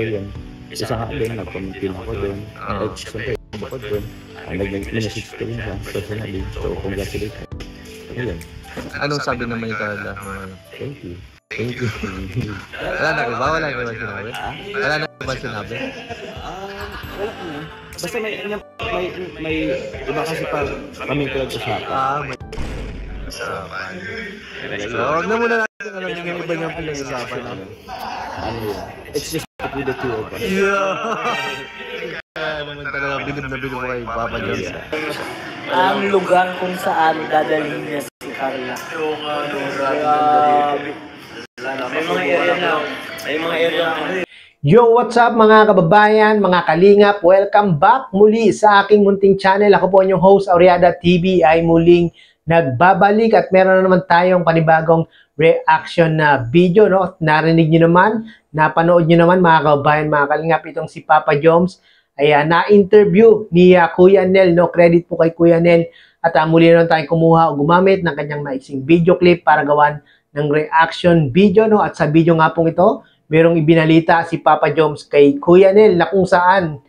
yun. Isa nga din, nag-comment ako doon. At siyempre, ako doon. Nag-message ko rin siya personally. So, congratulate ka. Ayun. Anong sabi naman yung Carla? Thank you. Thank you. Wala na ba? Wala na ba sinabi? Wala na ba sinabi? Wala na. Basta may iba kasi pa kaming pinag-usapan. Huwag na muna natin alam yung iba niyang pinag-usapan. Ano yun? It's just with the two of us. Kaya naman talaga bilib na bilib mo kay Papa Jones. Ang lugar kung saan dadalhin niya si Carla. May mga area na. Yo, what's up mga kababayan, mga kalingap? Welcome back muli sa aking munting channel. Ako po yung host, Auriada TV, ay muling nagbabalik at meron na naman tayong panibagong reaction na video. No? Narinig nyo naman, napanood nyo naman mga kababayan, mga kalingap, itong si Papa Joms ay na-interview ni Kuya Nel. No? Credit po kay Kuya Nel. At muli na tayong kumuha o gumamit ng kanyang maiksing video clip para gawan ng reaction video. No? At sa video nga pong ito, merong ibinalita si Papa Joms kay Kuya Nel na kung saan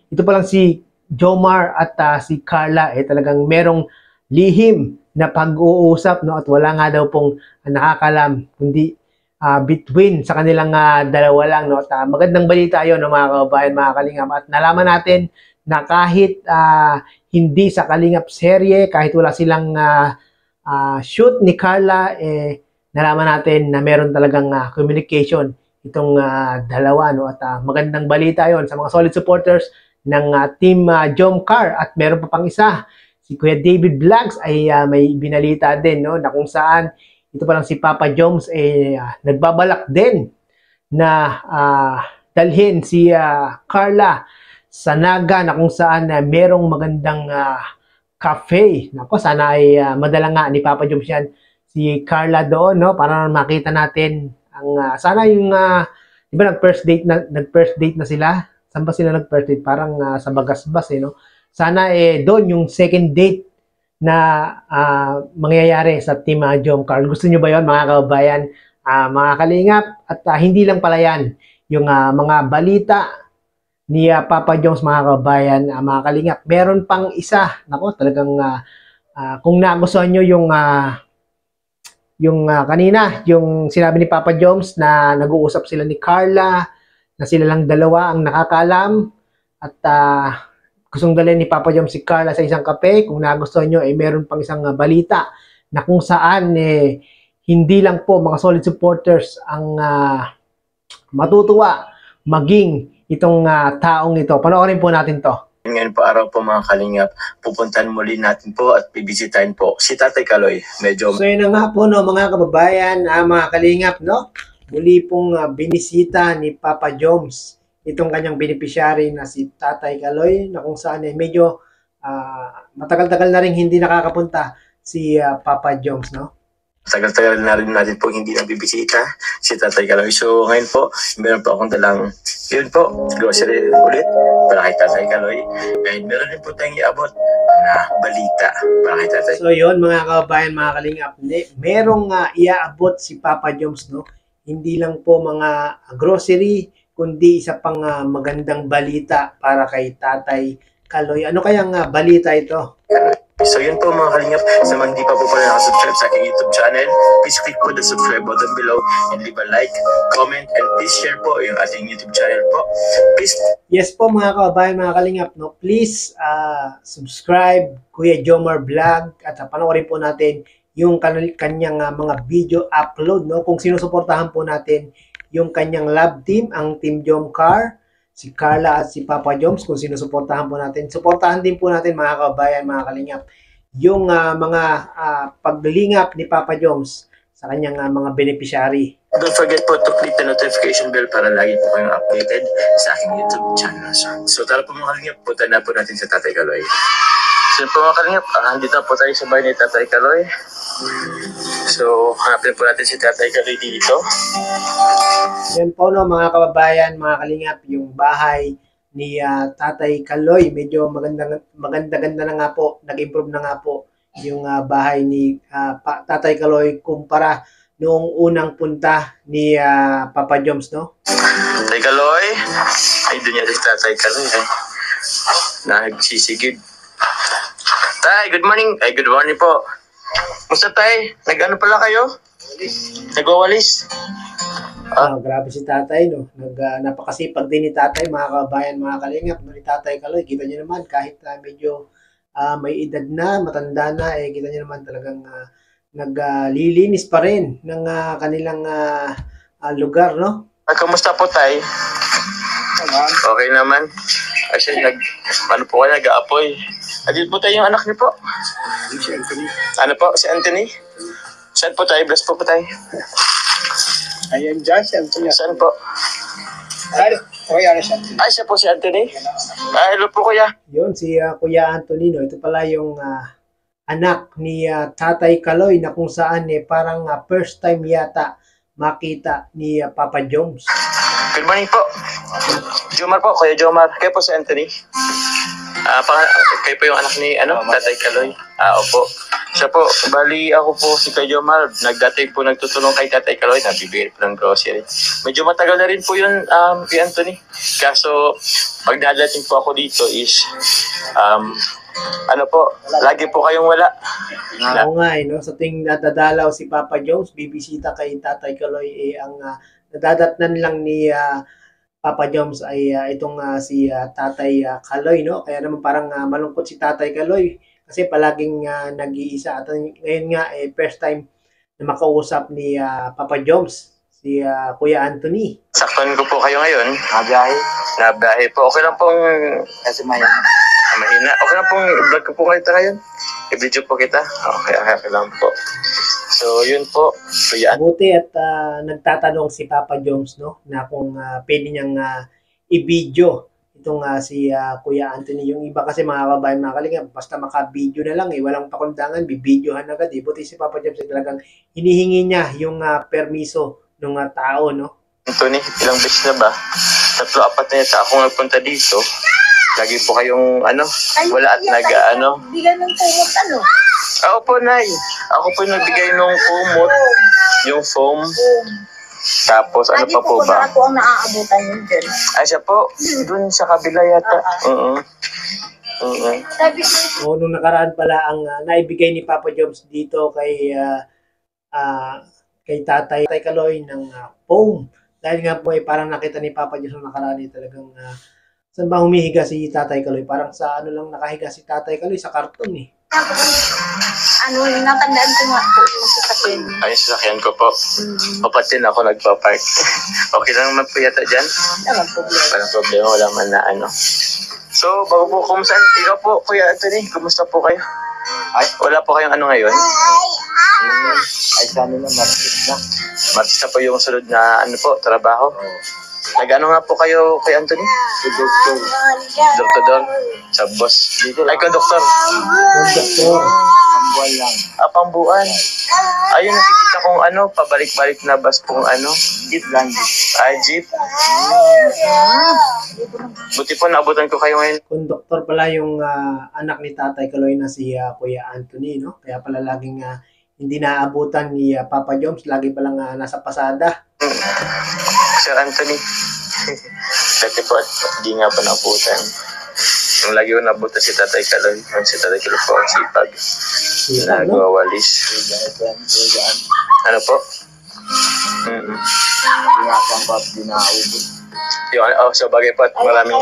ito pa lang si Jomar at si Carla talagang merong lihim na pag-uusap, no? At wala nga daw pong nakakalam kundi between sa kanilang dalawa lang, no? At magandang balita 'yon, no, mga kababayan, mga kalingap, at nalaman natin na kahit hindi sa Kalingap serye, kahit wala silang shoot ni Carla, nalaman natin na meron talagang communication itong dalawa, no? At magandang balita 'yon sa mga solid supporters ng Team Jomcar. At meron pa pang isa, si Kuya David Vlogs ay may binalita din, no, na kung saan ito pa lang si Papa Joms nagbabalak din na dalhin si Carla sa Naga, na kung saan merong magandang cafe. Nako, sana ay madala nga ni Papa Joms yan si Carla doon, no, para makita natin ang sana yung di ba nag-first date na sila. Saan ba sila nag-first date? Parang sa Bagasbas, no. Sana doon yung second date na mangyayari sa Team Jomcar. Gusto nyo ba yon, mga kababayan, mga kalingap? At hindi lang pala yan yung mga balita ni Papa Joms, mga kababayan, mga kalingap. Meron pang isa. Nako, talagang kung nagustuhan nyo yung kanina, yung sinabi ni Papa Joms na nag-uusap sila ni Carla, na sila lang dalawa ang nakakalam, at gustong dalhin ni Papa Joms si Carla sa isang kape. Kung nagustuhan nyo, meron pang isang balita na kung saan hindi lang po mga solid supporters ang matutuwa maging itong taong ito. Panoorin po natin to. Ngayon po araw po, mga kalingap, pupuntahan muli natin po at bibisitahin po si Tatay Kaloy. Medyo... So yun na nga po, no, mga kababayan, mga kalingap, no? Muli pong binisita ni Papa Joms itong kanyang beneficiary na si Tatay Kaloy, na kung saan medyo matagal-tagal na rin hindi nakakapunta si Papa Joms, no? Tagal-tagal na rin natin po hindi nabibisita si Tatay Kaloy. So ngayon po, meron po akong dalang, yun po, grocery ulit para kay Tatay Kaloy. And meron din po tayong iabot na balita para kay Tatay. So yun, mga kababayan, mga kalingap, merong iaabot si Papa Joms, no? Hindi lang po mga grocery, kundi isa pang magandang balita para kay Tatay Kaloy. Ano kayang balita ito? So yun po, mga kalingap, sa mga hindi pa po pala nakasubscribe sa aking YouTube channel, please click po the subscribe button below and leave a like, comment, and please share po yung ating YouTube channel po. Please. Yes po, mga kababayan, mga kalingap, no? Please subscribe Kuya Jomar Vlog, at panoorin po natin yung kanyang mga video upload, no? Kung sinusuportahan po natin yung kanyang love team, ang Team Jomcar, si Carla at si Papa Joms, kung sinusuportahan po natin. Suportahan din po natin, mga kababayan, mga kalingap, yung mga paglingap ni Papa Joms sa kanyang mga beneficiary. Don't forget po to click the notification bell para lagi po kayong updated sa aking YouTube channel. So tara po, mga kalingap, punta na po natin sa Tatay Kaloy. So po, mga kalingap, andito po tayo sa bahay ni Tatay Kaloy. So hanapin po natin si Tatay Kaloy dito. Yan po, no, mga kababayan, mga kalingap, yung bahay ni Tatay Kaloy. Medyo maganda-ganda na nga po, nag-improve na nga po yung bahay ni Tatay Kaloy kumpara noong unang punta ni Papa Joms, no? Tatay Kaloy. Ay, doon yata si Tatay Kaloy. Nagsisigid. Tay, good morning. Ay, good morning po. Musta tay? Nag-ano pala kayo? Nagwawalis? Grabe si tatay, no? Napakasipag din ni tatay, mga kabayan, mga kalingap, no? Ni Tatay Kaloy. Kita niyo naman, kahit medyo may edad na, matanda na, kita niyo naman talagang naglilinis pa rin ng kanilang lugar, no? Kamusta po tay? Okay naman. Kasi ano po kayo, nag-aapoy. Adil po tayo yung anak niyo po. Si Anthony. Ano po? Si Anthony? Saan po tayo? Bless po tayo. Ayan dyan, si Anthony. Saan po? Ay, si Anthony. Ay, siya po si Anthony. Ay, hello po kuya. Yun, si Kuya Anthony, no? Ito pala yung anak ni Tatay Kaloy na kung saan parang first time yata makita ni Papa Joms. Good morning po. Jomar po, Kuya Jomar. Kayo po si Anthony. Kayo po yung anak ni Tatay Kaloy. Opo. Siya po, bali ako po si Kuya Jomar. Nagdatay po nagtutulong kay Tatay Kaloy. Nabibigay po ng grocery. Medyo matagal na rin po yun, kay Anthony. Kaso, pag dadating po ako dito is, ano po, lagi po kayong wala. Oo nga, no? Sa tuwing nadadalaw si Papa Joms, bibisita kay Tatay Kaloy, ang nadadatnan lang ni Papa Joms ay itong si Tatay Kaloy, no? Kaya naman parang malungkot si Tatay Kaloy kasi palaging nag-iisa. At ngayon nga, first time na makausap ni Papa Joms, si Kuya Anthony. Saktan ko po kayo ngayon. Nabiyahe. Nabiyahe po. Okay lang pong Kasi mahina. mahina. Okay lang pong vlog ko po kayo ngayon. I-video po kita. Okay lang po. So, yun po. Kuya Buti at nagtatanong si Papa Joms, no, na kung pwede niyang i-video itong si Kuya Anthony. Yung iba kasi mga kabayan, mga kalingap, basta maka-video na lang, walang pakundangan, bibidyohan agad. Buti si Papa Joms ay talagang hinihingi niya yung permiso ng tao, no? Anthony, ilang beses na ba? 3, 4 na yata ako nagpunta dito. Lagi po kayong wala at Hindi ganun kumot Ako po, Nay. Ako po yung nagbigay nung kumot, yung foam. Tapos ano pa po ba? Ako ang naaabutan yun dyan. Ay, siya po. Dun sa kabila yata. Sabi ko, Nung nakaraan pala ang naibigay ni Papa Joms dito kay Tatay Kaloy ng foam. Dahil nga po parang nakita ni Papa Joms nung nakaraan talagang saan ba humihiga si Tatay Kaloy? Parang sa lang nakahiga si Tatay Kaloy sa karton natandaan ko nga po yung sasakyan. Ay, sasakyan ko po. Papat din ako nagpa-park. Okay lang naman po yata dyan? Walang problema. Walang problema, wala man na So, bago po, kumusta? Ikaw po, Kuya Anthony, kumusta po kayo? Ay, wala po kayong ngayon? Ay, sana na market na. Martis na po yung sunod na trabaho. Nag-ano nga po kayo kay Anthony? Si Doktor. Doktor sa boss. Ay, kung doktor. Doktor. Pambuan lang. Pambuan. Ayun, nakikita kong pabalik-balik na bus pong Jeep lang. Ay, jeep. Buti po naabutan ko kayo ngayon. Konduktor pala yung anak ni Tatay Kaloy na si Kuya Anthony, no? Kaya pala laging hindi naabutan ni Papa Joms, lagi palang nasa pasada. Sir Anthony. Dati po at di nga pa naabutan. Yung lagi ko naabutan si Tatay Kaloy. Si Tatay Kaloy po ang sipag. Nagwawalis. Ano po? Ginagawa pa at ginaubos. Yung, sa bagay po at maraming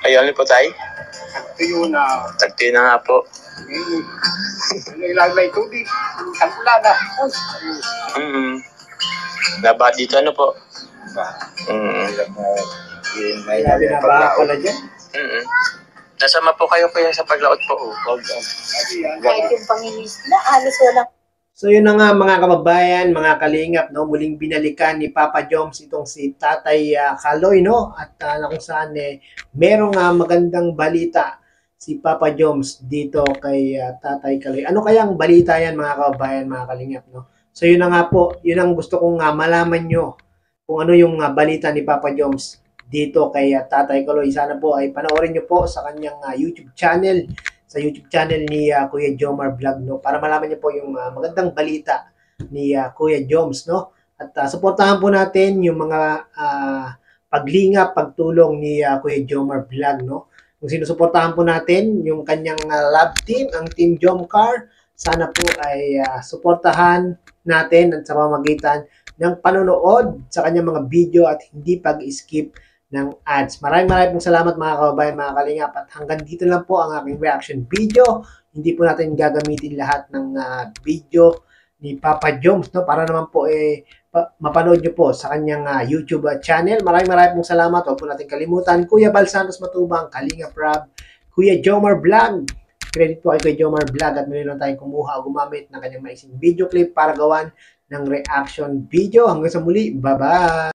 Ayun po tayo. Tuyo na. Tagti na nga po. Ilalagay tubig. Ang ulana. Nabaha dito po? May Grabe na ba pala dyan? Nasama po kayo kaya sa paglaot po? kahit yung panginis na, halos walang So yun na nga mga kababayan, mga kalingap, no, muling binalikan ni Papa Joms itong si Tatay Kaloy, no, at na kung saan merong magandang balita si Papa Joms dito kay Tatay Kaloy. Ano kayang balita yan mga kababayan, mga kalingap, no? So yun na nga po, yun ang gusto kong malaman nyo kung ano yung balita ni Papa Joms dito kay Tatay Kaloy. Sana po ay panoorin nyo po sa kanyang YouTube channel, sa YouTube channel ni Kuya Jomar Vlog, no, para malaman niyo po yung magandang balita ni Kuya Joms, no? At suportahan po natin yung mga paglingap, pagtulong ni Kuya Jomar Vlog, no? Kung sinusuportahan po natin yung kanyang love team, ang Team Jomcar, sana po ay suportahan natin at sa pamamagitan ng panonood sa kanyang mga video at hindi pag-skip ng ads. Maraming pong salamat mga kababayan, mga kalingap, at hanggang dito lang po ang aking reaction video. Hindi po natin gagamitin lahat ng video ni Papa Joms, no? Para naman po mapanood nyo po sa kanyang YouTube channel. Maraming pong salamat. Huwag po natin kalimutan, Kuya Bal Santos Matubang, Kalinga Prab, Kuya Jomar Vlog. Credit po kay Kuya Jomar Vlog at meron tayong kumuha o gumamit ng kanyang maising video clip para gawan ng reaction video. Hanggang sa muli, bye-bye!